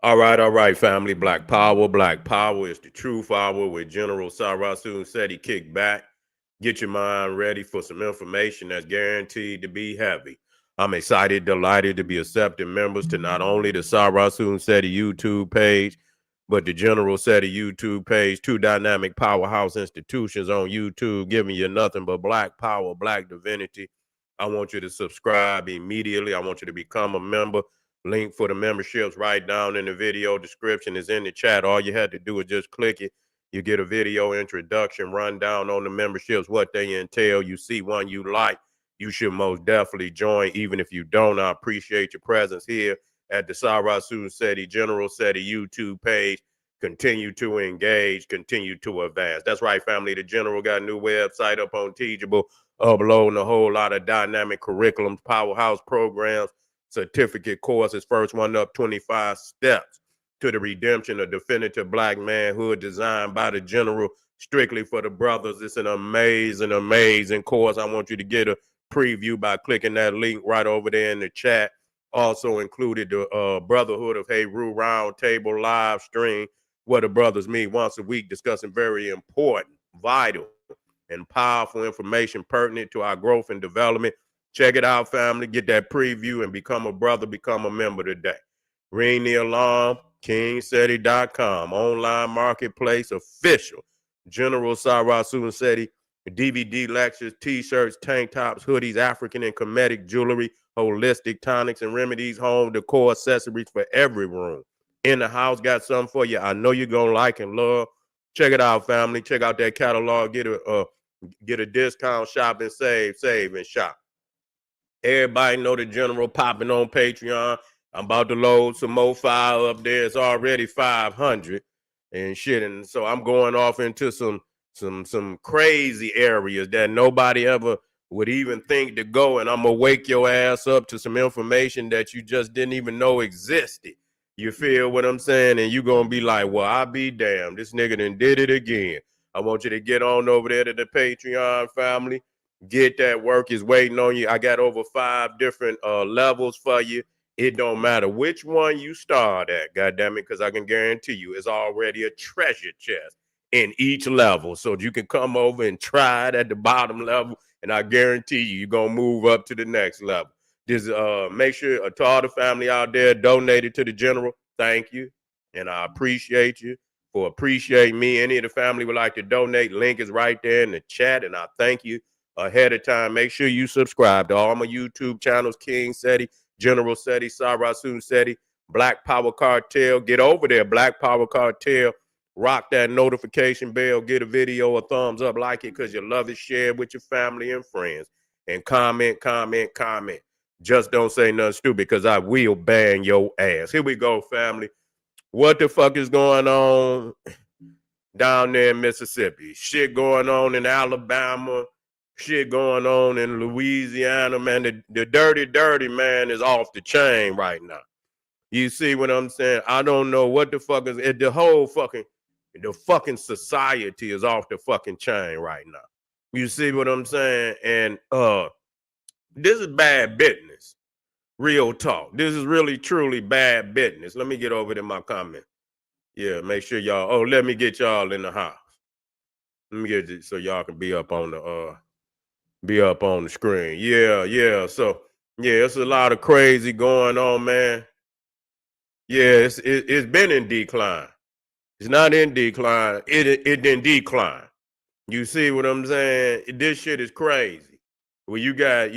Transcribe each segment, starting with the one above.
All right, family. Black Power. Black Power is the truth hour with General Sarasun said he kicked back. Get your mind ready for some information that's guaranteed to be heavy. I'm excited, delighted to be accepting members to not only the Sarasun Seti YouTube page, but the General Seti YouTube page, two dynamic powerhouse institutions on YouTube, giving you nothing but black power, black divinity. I want you to subscribe immediately. I want you to become a member. Link for the memberships right down in the video description is in the chat. All you had to do is just click it. You get a video introduction, rundown on the memberships, what they entail. You see one you like, you should most definitely join. Even if you don't, I appreciate your presence here at the Sarasu Seti General Seti YouTube page. Continue to engage, continue to advance. That's right, family. The General got a new website up on Teachable, uploading a whole lot of dynamic curriculums, powerhouse programs, certificate courses. First one up, 25 steps to the redemption of definitive black manhood, designed by the General strictly for the brothers. It's an amazing, amazing course. I want you to get a preview by clicking that link right over there in the chat. Also included the Brotherhood of Heru Round Table live stream, where the brothers meet once a week discussing very important, vital, and powerful information pertinent to our growth and development. Check it out, family. Get that preview and become a brother, become a member today. Ring the alarm, kingseti.com, online marketplace, official. General Sarasu Seti, DVD lectures, t-shirts, tank tops, hoodies, African and Kemetic jewelry, holistic tonics and remedies, home decor, accessories for every room. In the house, got something for you. I know you're going to like and love. Check it out, family. Check out that catalog. Get a discount, shop and save and shop. Everybody know the General popping on Patreon. I'm about to load some more file up there. It's already 500 and shit. And so I'm going off into some crazy areas that nobody ever would even think to go. And I'm gonna wake your ass up to some information that you just didn't even know existed. You feel what I'm saying? And you gonna be like, well, I be damned. This nigga done did it again. I want you to get on over there to the Patreon family. Get that work is waiting on you. I got over 5 different levels for you. It don't matter which one you start at, goddamn it, because I can guarantee you it's already a treasure chest in each level. So you can come over and try it at the bottom level, and I guarantee you're gonna move up to the next level. Just make sure to all the family out there donated to the General. Thank you, and I appreciate you for appreciating me. Any of the family would like to donate, link is right there in the chat, and I thank you ahead of time. Make sure you subscribe to all my YouTube channels, King Seti, General Seti, Sarasun Seti, Black Power Cartel. Get over there, Black Power Cartel. Rock that notification bell. Get a video a thumbs up, like it because you love it. Share it with your family and friends. And comment, comment, comment. Just don't say nothing stupid because I will bang your ass. Here we go, family. What the fuck is going on down there in Mississippi? Shit going on in Alabama. Shit going on in Louisiana, man. The dirty man is off the chain right now. You see what I'm saying? I don't know what the fuck is it. The fucking society is off the fucking chain right now. You see what I'm saying? And this is bad business. Real talk. This is really truly bad business. Let me get over to my comment. Yeah, make sure y'all. Oh, let me get y'all in the house. Let me get it so y'all can be up on the screen. Yeah. So yeah, it's a lot of crazy going on, man. Yeah, it's been in decline. It's not in decline. It didn't decline. You see what I'm saying? This shit is crazy. Well, you got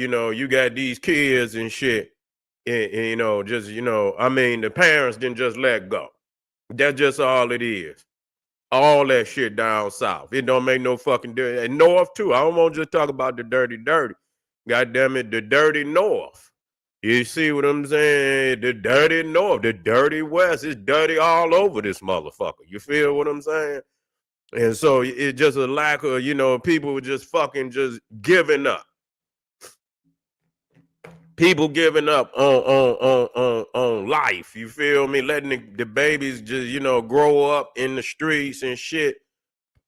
these kids and shit, and I mean, the parents didn't just let go. That's just all it is. All that shit down south. It don't make no fucking difference. And north too. I don't want to just talk about the dirty. God damn it, the dirty north. You see what I'm saying? The dirty north, the dirty west. It's dirty all over this motherfucker. You feel what I'm saying? And so it's just a lack of, people just fucking just giving up. People giving up on life. You feel me? Letting the babies just, grow up in the streets and shit,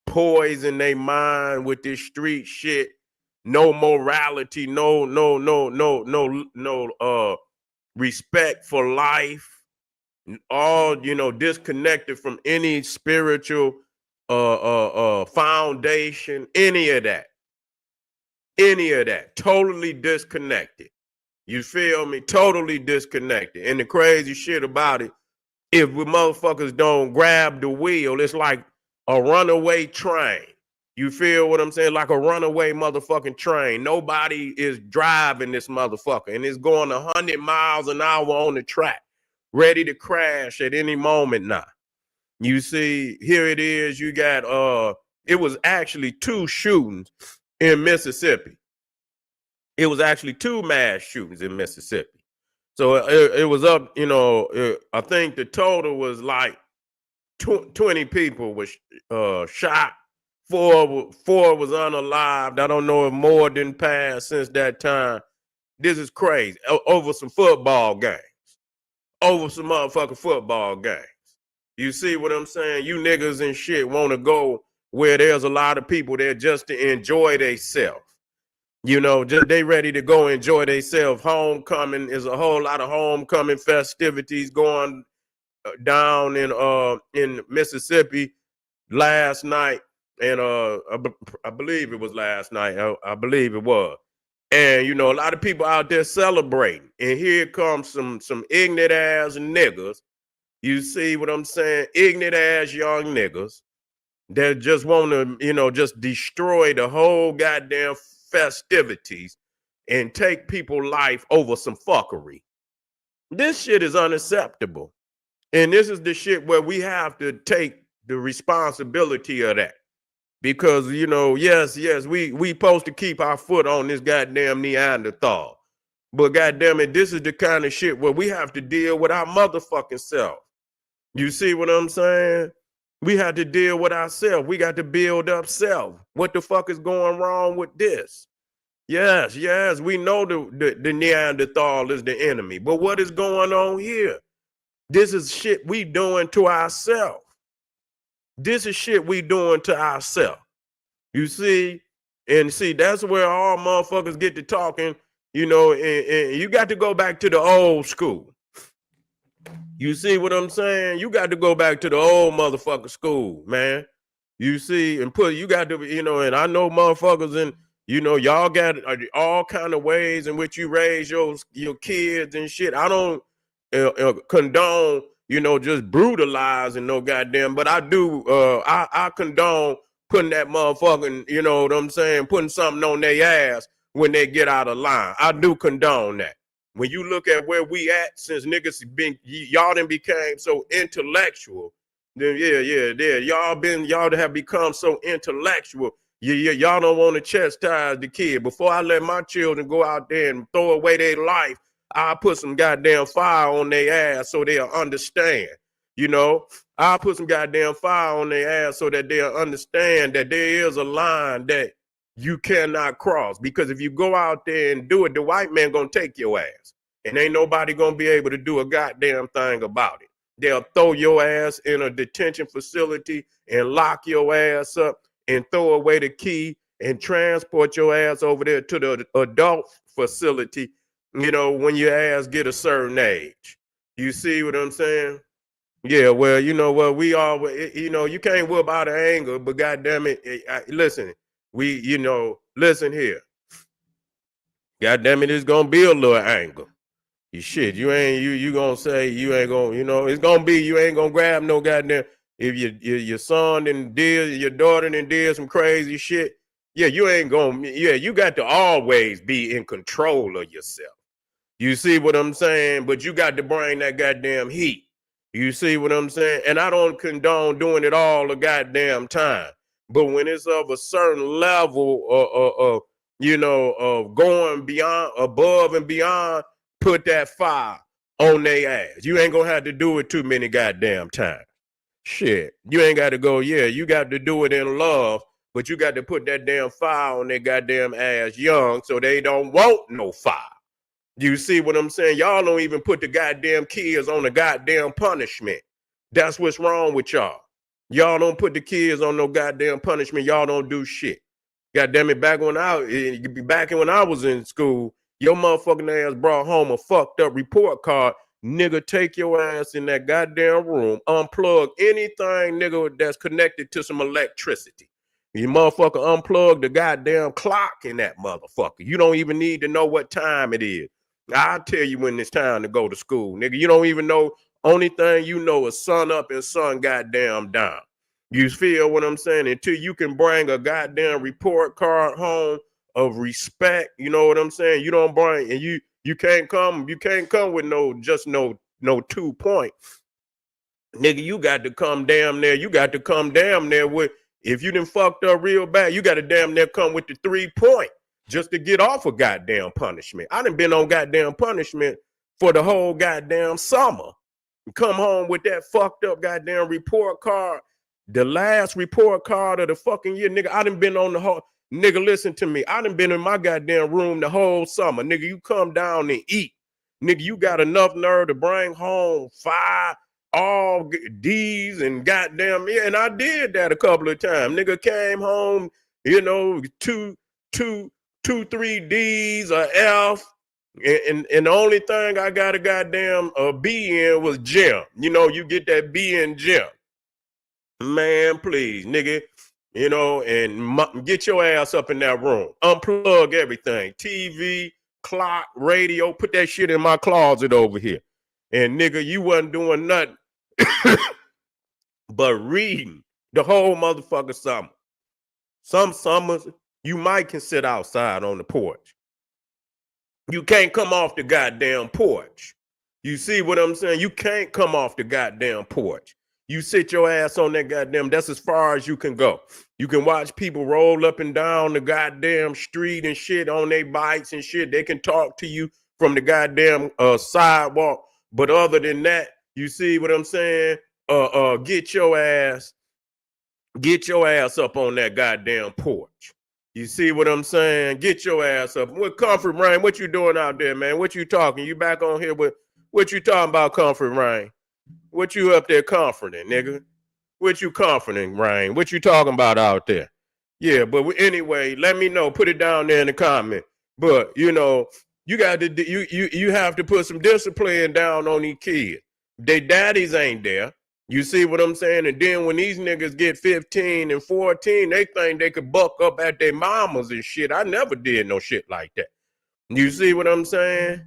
poison their mind with this street shit. No morality, no respect for life, all, you know, disconnected from any spiritual foundation, any of that, totally disconnected. You feel me? Totally disconnected. And the crazy shit about it, if we motherfuckers don't grab the wheel, it's like a runaway train. You feel what I'm saying? Like a runaway motherfucking train. Nobody is driving this motherfucker, and it's going 100 miles an hour on the track, ready to crash at any moment now. You see, here it is. You got it was actually 2 shootings in Mississippi. It was actually 2 mass shootings in Mississippi. So it was up, you know, I think the total was like 20 people was shot. Four was unalived. I don't know if more didn't pass since that time. This is crazy. Over some football games. Over some motherfucking football games. You see what I'm saying? You niggas and shit want to go where there's a lot of people there just to enjoy themselves. You know, just they ready to go enjoy themselves. Homecoming is a whole lot of homecoming festivities going down in Mississippi last night, and I believe it was last night. I believe it was, and you know, a lot of people out there celebrating. And here comes some ignorant ass niggas. You see what I'm saying? Ignorant ass young niggas that just want to, you know, just destroy the whole goddamn festivities and take people's life over some fuckery. This shit is unacceptable. And this is the shit where we have to take the responsibility of that. Because, you know, yes, we supposed to keep our foot on this goddamn Neanderthal. But goddamn it, this is the kind of shit where we have to deal with our motherfucking self. You see what I'm saying? We have to deal with ourselves. We got to build up self. What the fuck is going wrong with this? Yes, we know the Neanderthal is the enemy. But what is going on here? This is shit we doing to ourselves. This is shit we doing to ourselves. You see? And see, that's where all motherfuckers get to talking, you know, and you got to go back to the old school. You see what I'm saying? You got to go back to the old motherfucker school, man. You see, and you got to, you know, and I know motherfuckers, and you know, y'all got all kind of ways in which you raise your kids and shit. I don't condone, you know, just brutalizing no goddamn, but I do, I condone putting that motherfucking, you know what I'm saying, putting something on their ass when they get out of line. I do condone that. When you look at where we at, since niggas y'all done became so intellectual, then y'all have become so intellectual. Y'all don't want to chastise the kid. Before I let my children go out there and throw away their life, I'll put some goddamn fire on their ass so they'll understand. You know, I'll put some goddamn fire on their ass so that they'll understand that there is a line that you cannot cross. Because if you go out there and do it, the white man gonna take your ass. And ain't nobody gonna be able to do a goddamn thing about it. They'll throw your ass in a detention facility and lock your ass up and throw away the key and transport your ass over there to the adult facility, you know, when your ass get a certain age. You see what I'm saying? Yeah, well, you know what, we all, you know, you can't whip out of anger, but goddamn it, listen, you know, listen here. Goddamn it, it's gonna be a little anger. You gonna say you ain't gonna, you know, it's gonna be, you ain't gonna grab no goddamn, if your son and your daughter and did some crazy shit, yeah, you ain't gonna, yeah, you got to always be in control of yourself. You see what I'm saying? But you got to bring that goddamn heat. You see what I'm saying? And I don't condone doing it all the goddamn time. But when it's of a certain level of you know, of going beyond, above and beyond, put that fire on their ass. You ain't gonna have to do it too many goddamn times. Shit. You ain't got to go, yeah, you got to do it in love, but you got to put that damn fire on their goddamn ass young so they don't want no fire. You see what I'm saying? Y'all don't even put the goddamn kids on the goddamn punishment. That's what's wrong with y'all. Y'all don't put the kids on no goddamn punishment. Y'all don't do shit. Goddamn it, back when I was in school, your motherfucking ass brought home a fucked up report card. nigga, take your ass in that goddamn room, unplug anything, nigga, that's connected to some electricity. You motherfucker unplug the goddamn clock in that motherfucker. You don't even need to know what time it is. I'll tell you when it's time to go to school, nigga. You don't even know. Only thing you know is sun up and sun goddamn down. You feel what I'm saying? Until you can bring a goddamn report card home of respect, you know what I'm saying? You don't bring, and you can't come with no 2 point. Nigga, you got to come damn near with, if you done fucked up real bad, you got to damn near come with the 3 point just to get off of goddamn punishment. I done been on goddamn punishment for the whole goddamn summer. Come home with that fucked up goddamn report card. The last report card of the fucking year, nigga. I done been on the whole, nigga, listen to me. I done been in my goddamn room the whole summer. Nigga, you come down and eat. Nigga, you got enough nerve to bring home 5 all D's and goddamn, yeah, and I did that a couple of times. Nigga came home, you know, 3 D's, a F, and the only thing I got a goddamn B in was gym. You know, you get that B in gym. Man, please, nigga, you know, and get your ass up in that room. Unplug everything. TV, clock, radio, put that shit in my closet over here. And nigga, you wasn't doing nothing but reading the whole motherfucker summer. Some summers, you might can sit outside on the porch. You can't come off the goddamn porch. You see what I'm saying? You can't come off the goddamn porch. You sit your ass on that goddamn, that's as far as you can go. You can watch people roll up and down the goddamn street and shit on their bikes and shit. They can talk to you from the goddamn sidewalk. But other than that, you see what I'm saying? Get your ass up on that goddamn porch. You see what I'm saying? Get your ass up. What Comfort Rain? What you doing out there, man? What you talking? You back on here with what you talking about, Comfort Rain? What you up there comforting, nigga? What you comforting, Rain? What you talking about out there? Yeah, but anyway, let me know. Put it down there in the comment. But you know, you got to you have to put some discipline down on these kids. Their daddies ain't there. You see what I'm saying? And then when these niggas get 15 and 14, they think they could buck up at their mamas and shit. I never did no shit like that. You see what I'm saying?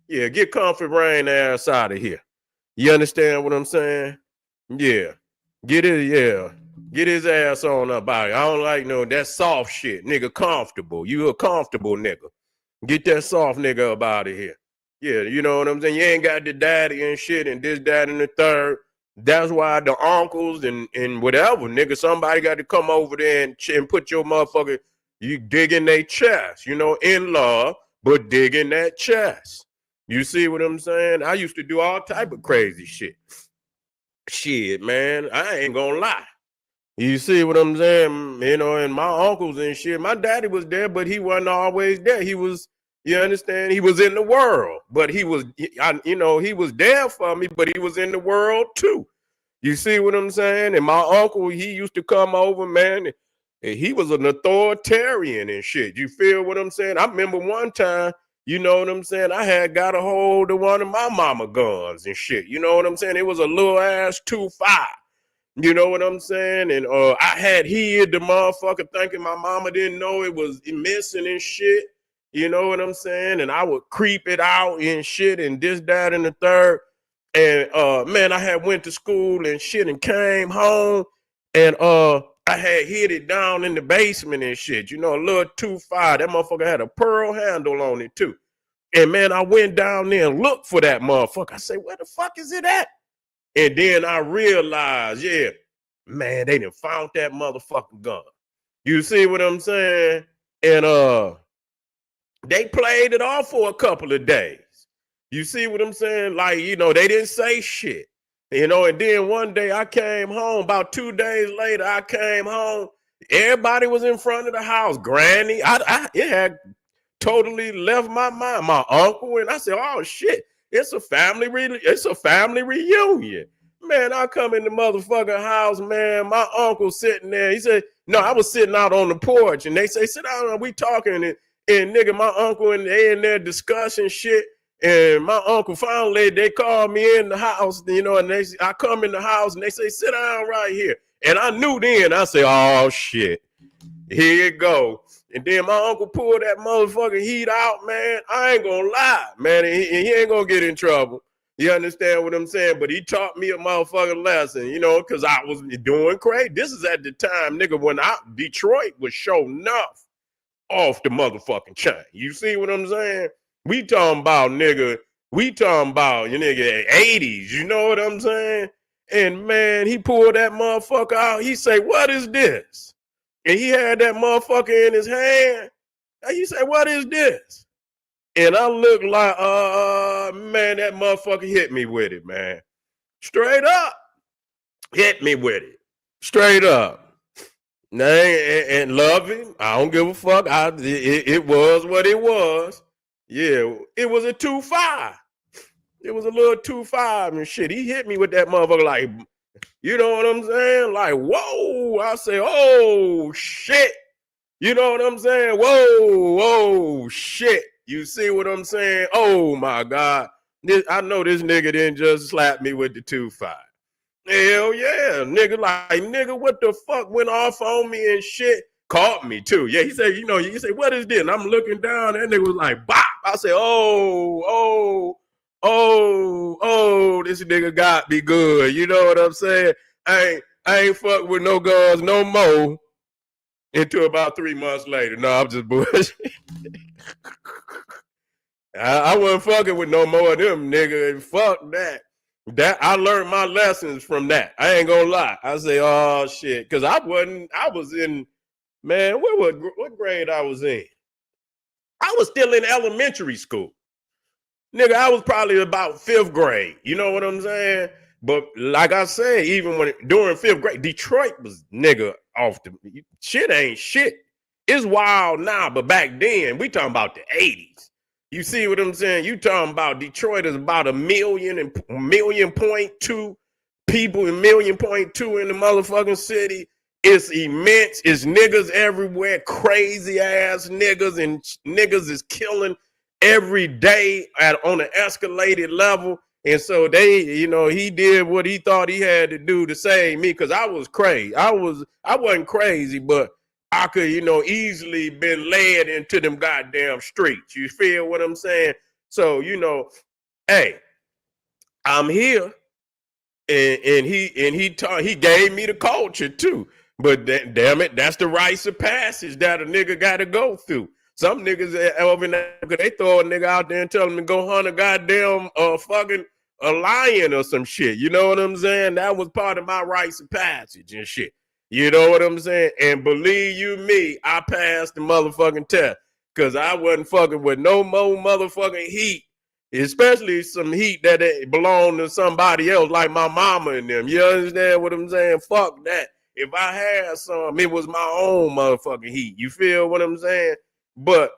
Yeah, get Comfort Rain ass out of here. You understand what I'm saying? Yeah. Get his ass on up out here. I don't like no that soft shit. Nigga comfortable. You a comfortable nigga. Get that soft nigga up out of here. Yeah, you know what I'm saying? You ain't got the daddy and shit and this, that, and the third. That's why the uncles and whatever, nigga, somebody got to come over there and put your motherfucker, you dig in their chest, you know, in love, but dig in that chest. You see what I'm saying? I used to do all type of crazy shit. Shit, man, I ain't gonna lie. You see what I'm saying? You know, and my uncles and shit, my daddy was there, but he wasn't always there. He was, you understand? He was in the world, but he was, you know, he was there for me, but he was in the world too. You see what I'm saying? And my uncle, he used to come over, man, and he was an authoritarian and shit. You feel what I'm saying? I remember one time, you know what I'm saying? I had got a hold of one of my mama guns and shit. You know what I'm saying? It was a little ass 2.5. You know what I'm saying? And I had hid the motherfucker thinking my mama didn't know it was missing and shit. You know what I'm saying? And I would creep it out and shit and this, that, and the third. And man, I had went to school and shit and came home and I had hid it down in the basement and shit. You know, a little 2.5. That motherfucker had a pearl handle on it too. And man, I went down there and looked for that motherfucker. I said, where the fuck is it at? And then I realized, yeah, man, they done found that motherfucking gun. You see what I'm saying? And they played it off for a couple of days. You see what I'm saying? Like, you know, they didn't say shit. You know, and then one day I came home, about 2 days later, I came home. Everybody was in front of the house. Granny, it had totally left my mind. My uncle, and I said, oh shit, it's a family reunion. Man, I come in the motherfucking house, man. My uncle sitting there. He said, no, I was sitting out on the porch, and they say, sit down, we talking, and nigga, my uncle and they in there discussing shit. And my uncle finally, they called me in the house, you know, and I come in the house and they say, sit down right here. And I knew then, I said, oh shit, here it go. And then my uncle pulled that motherfucking heat out, man. I ain't gonna lie, man. He ain't gonna get in trouble. You understand what I'm saying? But he taught me a motherfucking lesson, you know, because I was doing crazy. This is at the time, nigga, when Detroit was show enough off the motherfucking chain. You see what I'm saying? We talking about, nigga, you nigga 80s, you know what I'm saying? And man, he pulled that motherfucker out. He say, what is this? And he had that motherfucker in his hand. And he said, what is this? And I looked like, man, that motherfucker hit me with it, man. Straight up. Hit me with it. Straight up. And love him. I don't give a fuck. It was what it was. Yeah, it was a 2.5. It was a little 2.5 and shit. He hit me with that motherfucker like, you know what I'm saying? Like, whoa. I say, oh, shit. You know what I'm saying? Whoa, shit. You see what I'm saying? Oh, my God. I know this nigga didn't just slap me with the 2.5. Hell yeah. Nigga, what the fuck went off on me and shit? Caught me, too. Yeah, he said, you know, he said, what is this? And I'm looking down. That nigga was like, bop. I said, oh, this nigga got me good. You know what I'm saying? I ain't fuck with no guns no more until about 3 months later. No, I'm just bullshit. I wasn't fucking with no more of them, nigga. Fuck that. I learned my lessons from that. I ain't gonna lie. I say, oh shit. Cause I was in, man, what grade I was in? I was still in elementary school. Nigga, I was probably about 5th grade. You know what I'm saying? But like I said, even during 5th grade, Detroit was nigga off the shit ain't shit. It's wild now, but back then, we talking about the 80s. You see what I'm saying? You talking about Detroit is about 1.2 people, 1.2 in the motherfucking city. It's immense. It's niggas everywhere, crazy ass niggas, and niggas is killing every day on an escalated level. And so he did what he thought he had to do to save me, because I was crazy. I wasn't crazy, but I could, easily been led into them goddamn streets. You feel what I'm saying? So, hey, I'm here, and he gave me the culture too. But damn it, that's the rites of passage that a nigga got to go through. Some niggas over there, they throw a nigga out there and tell him to go hunt a goddamn fucking a lion or some shit. You know what I'm saying? That was part of my rites of passage and shit. You know what I'm saying? And believe you me, I passed the motherfucking test, because I wasn't fucking with no more motherfucking heat, especially some heat that belonged to somebody else, like my mama and them. You understand what I'm saying? Fuck that. If I had some, it was my own motherfucking heat. You feel what I'm saying? But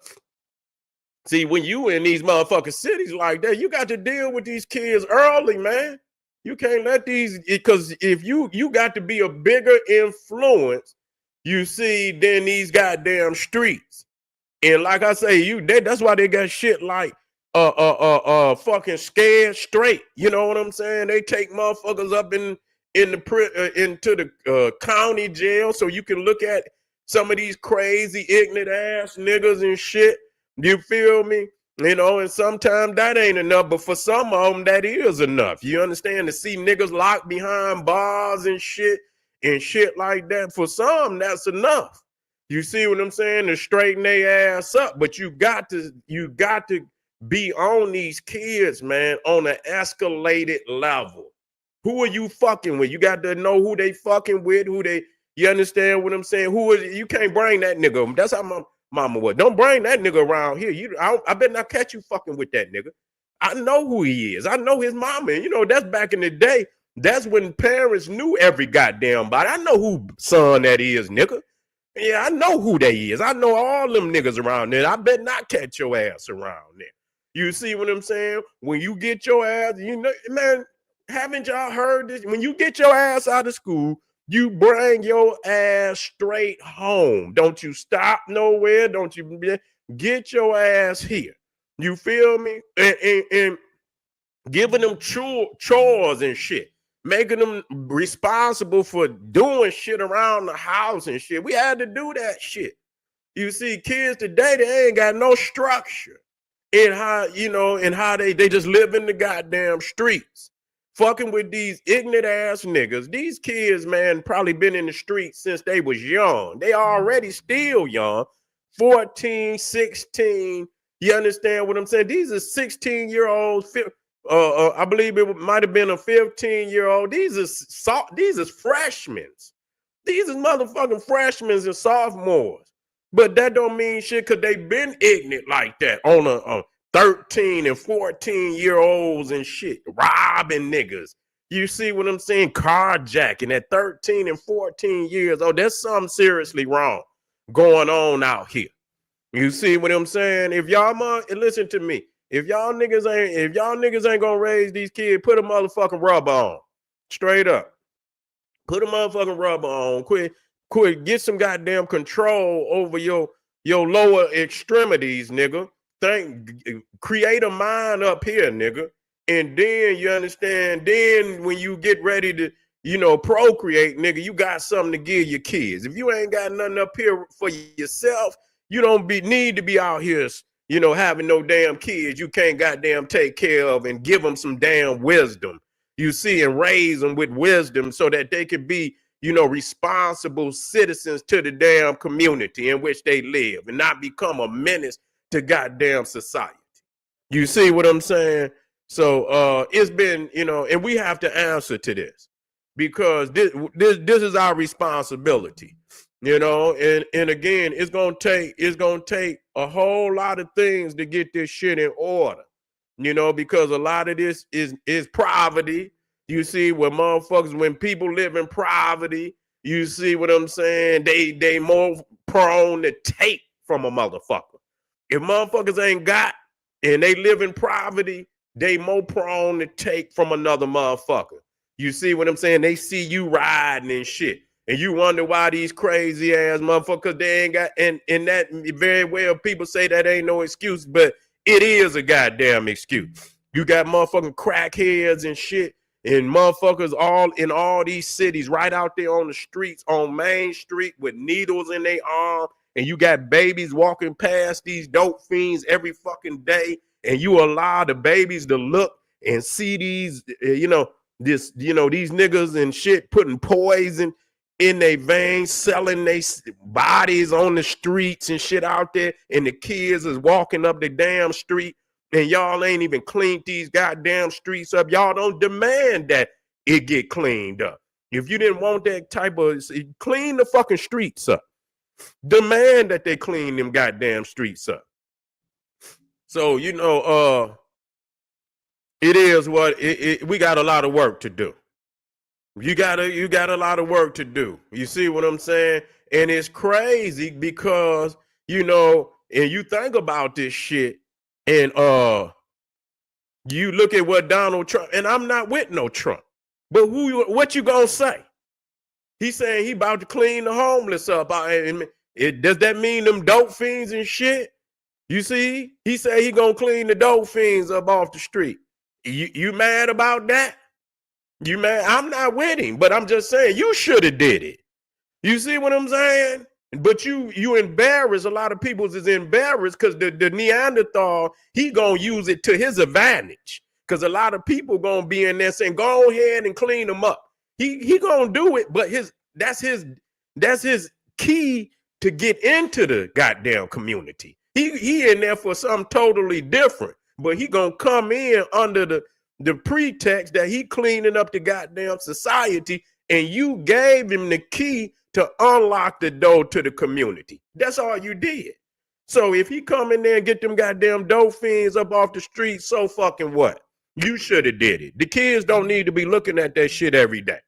see, when you in these motherfucking cities like that, you got to deal with these kids early, man. You can't let because if you got to be a bigger influence, you see, than these goddamn streets. And like I say, that's why they got shit like fucking Scared Straight. You know what I'm saying? They take motherfuckers up into the county jail so you can look at some of these crazy ignorant ass niggas and shit. You feel me? And sometimes that ain't enough, but for some of them, that is enough. You understand? To see niggas locked behind bars and shit like that, for some, that's enough. You see what I'm saying? To straighten their ass up. But you got to be on these kids, man, on an escalated level. Who are you fucking with? You got to know who they fucking with, you understand what I'm saying? You can't bring that nigga. That's how my mama was. Don't bring that nigga around here. I better not catch you fucking with that nigga. I know who he is. I know his mama. And that's back in the day. That's when parents knew every goddamn body. I know who son that is, nigga. Yeah, I know who they is. I know all them niggas around there. I better not catch your ass around there. You see what I'm saying? When you get your ass, man, haven't y'all heard this? When you get your ass out of school, you bring your ass straight home. Don't you stop nowhere. Don't you get your ass here. You feel me? And giving them chores and shit, making them responsible for doing shit around the house and shit. We had to do that shit. You see, kids today, they ain't got no structure in how, in how they just live in the goddamn streets. Fucking with these ignorant ass niggas. These kids, man, probably been in the streets since they was young. They already still young. 14, 16. You understand what I'm saying? These are 16-year-olds. I believe it might have been a 15-year-old. These are freshmen. These are motherfucking freshmen and sophomores. But that don't mean shit because they been ignorant like that on a 13 and 14-year-olds and shit, robbing niggas. You see what I'm saying? Carjacking at 13 and 14 years old. There's something seriously wrong going on out here. You see what I'm saying? If y'all listen to me. If y'all niggas ain't gonna raise these kids, put a motherfucking rubber on. Straight up. Put a motherfucking rubber on. Quit, get some goddamn control over your lower extremities, nigga. Create a mind up here, nigga. And then you understand, then when you get ready to, procreate, nigga, you got something to give your kids. If you ain't got nothing up here for yourself, you don't need to be out here, having no damn kids you can't goddamn take care of and give them some damn wisdom. You see, and raise them with wisdom so that they can be, responsible citizens to the damn community in which they live and not become a menace to goddamn society. You see what I'm saying? So it's been, and we have to answer to this because this is our responsibility, and again, it's gonna take a whole lot of things to get this shit in order, because a lot of this is poverty. You see, when people live in poverty, you see what I'm saying? They more prone to take from a motherfucker. If motherfuckers ain't got and they live in poverty, they more prone to take from another motherfucker. You see what I'm saying? They see you riding and shit. And you wonder why these crazy ass motherfuckers, they ain't got, and that very well people say that ain't no excuse, but it is a goddamn excuse. You got motherfucking crackheads and shit. And motherfuckers all in all these cities, right out there on the streets, on Main Street with needles in their arm. And you got babies walking past these dope fiends every fucking day. And you allow the babies to look and see these, these niggas and shit putting poison in their veins, selling their bodies on the streets and shit out there. And the kids is walking up the damn street. And y'all ain't even cleaned these goddamn streets up. Y'all don't demand that it get cleaned up. If you didn't want that type of, clean the fucking streets up. Demand that they clean them goddamn streets up. So, it is what we got a lot of work to do. You got a lot of work to do. You see what I'm saying? And it's crazy because, and you think about this shit. And you look at what Donald Trump, and I'm not with no Trump, but what you gonna say? He's saying he about to clean the homeless up. Does that mean them dope fiends and shit? You see, he said he gonna clean the dope fiends up off the street. You mad about that? You mad? I'm not with him, but I'm just saying you should have did it. You see what I'm saying? But you embarrass, a lot of people is embarrassed because the Neanderthal, he gonna use it to his advantage. Because a lot of people gonna be in there saying, go ahead and clean them up. He gonna do it, but that's his key to get into the goddamn community. He in there for something totally different, but he gonna come in under the pretext that he cleaning up the goddamn society, and you gave him the key to unlock the door to the community. That's all you did. So if he come in there and get them goddamn dope fiends up off the street, so fucking what? You should have did it. The kids don't need to be looking at that shit every day.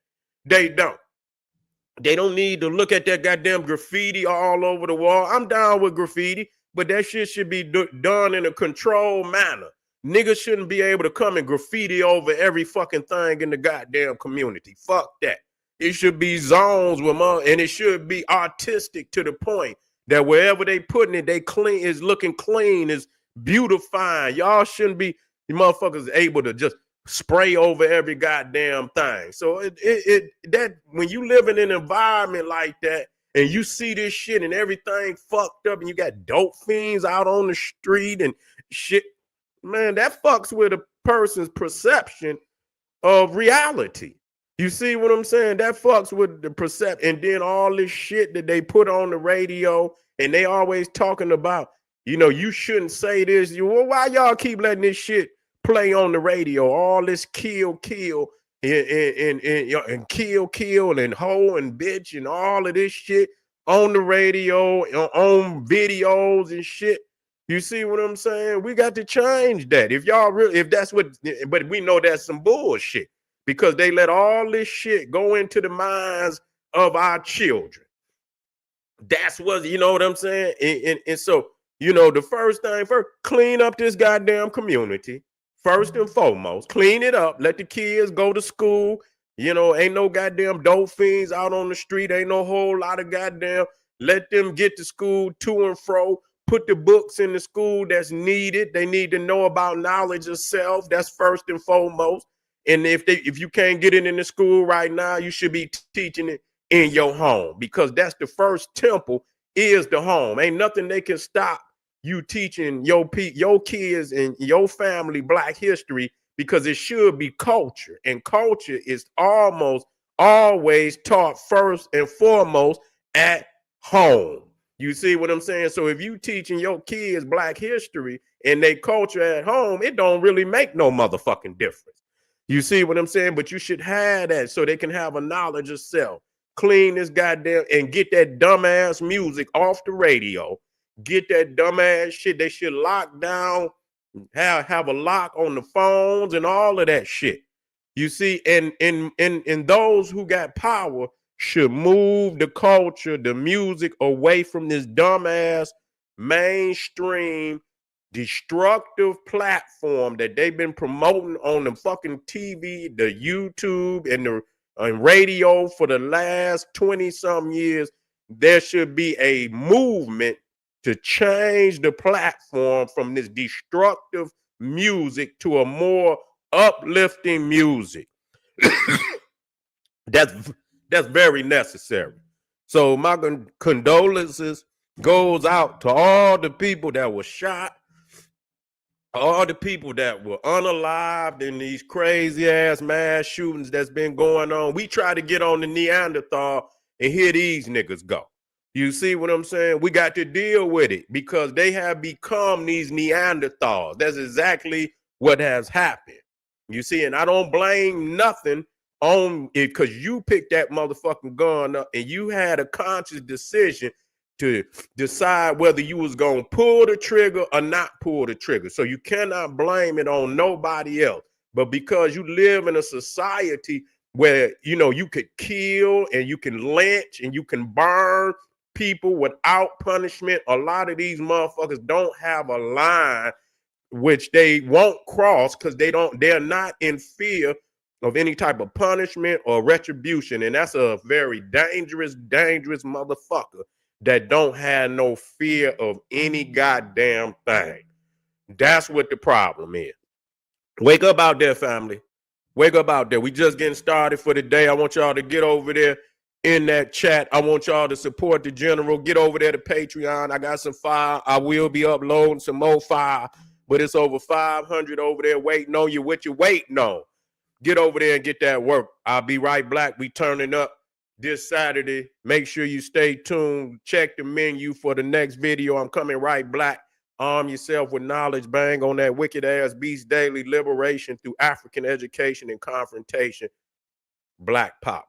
They don't. They don't need to look at that goddamn graffiti all over the wall. I'm down with graffiti, but that shit should be done in a controlled manner. Niggas shouldn't be able to come and graffiti over every fucking thing in the goddamn community. Fuck that. It should be zones and it should be artistic to the point that wherever they putting it, they clean is looking clean, is beautifying. Y'all shouldn't be, you motherfuckers, able to just spray over every goddamn thing. So that when you live in an environment like that and you see this shit and everything fucked up and you got dope fiends out on the street and shit, man, that fucks with a person's perception of reality. You see what I'm saying? That fucks with the perception. And then all this shit that they put on the radio and they always talking about, you know, you shouldn't say this. Well, why y'all keep letting this shit play on the radio? All this kill and kill and hoe and bitch and all of this shit on the radio, on videos and shit. You see what I'm saying? We got to change that. If y'all really, if that's what, but we know that's some bullshit because they let all this shit go into the minds of our children. That's what, you know what I'm saying? And so, you know, the first thing first, clean up this goddamn community. First and foremost, clean it up. Let the kids go to school. You know, ain't no goddamn dope fiends out on the street. Ain't no whole lot of goddamn. Let them get to school to and fro. Put the books in the school that's needed. They need to know about knowledge of self. That's first and foremost. And if you can't get it in the school right now, you should be teaching it in your home because that's the first temple is the home. Ain't nothing they can stop you teaching your kids and your family Black history because it should be culture. And culture is almost always taught first and foremost at home. You see what I'm saying? So if you teaching your kids Black history and they culture at home, it don't really make no motherfucking difference. You see what I'm saying? But you should have that so they can have a knowledge of self. Clean this goddamn and get that dumbass music off the radio. Get that dumbass shit. They should lock down, have a lock on the phones and all of that shit. You see, and those who got power should move the culture, the music away from this dumbass mainstream destructive platform that they've been promoting on the fucking TV, the YouTube, and the radio for the last 20-something years. There should be a movement to change the platform from this destructive music to a more uplifting music. That's very necessary. So my condolences goes out to all the people that were shot, all the people that were unalived in these crazy ass mass shootings that's been going on. We try to get on the Neanderthal and here these niggas go. You see what I'm saying? We got to deal with it because they have become these Neanderthals. That's exactly what has happened. You see, and I don't blame nothing on it because you picked that motherfucking gun up and you had a conscious decision to decide whether you was going to pull the trigger or not pull the trigger. So you cannot blame it on nobody else. But because you live in a society where, you know, you could kill and you can lynch and you can burn people without punishment, a lot of these motherfuckers don't have a line which they won't cross because they're not in fear of any type of punishment or retribution. And that's a very dangerous motherfucker that don't have no fear of any goddamn thing. That's what the problem is. Wake up out there, family. Wake up out there. We just getting started for the day. I want y'all to get over there in that chat. I want y'all to support the general. Get over there to Patreon. I got some fire. I will be uploading some more fire, but it's over 500 over there waiting on you. What you waiting on? Get over there and get that work. I'll be right black. We turning up this Saturday. Make sure you stay tuned. Check the menu for the next video. I'm coming right black. Arm yourself with knowledge. Bang on that wicked ass beast daily liberation through African education and confrontation. Black Pop.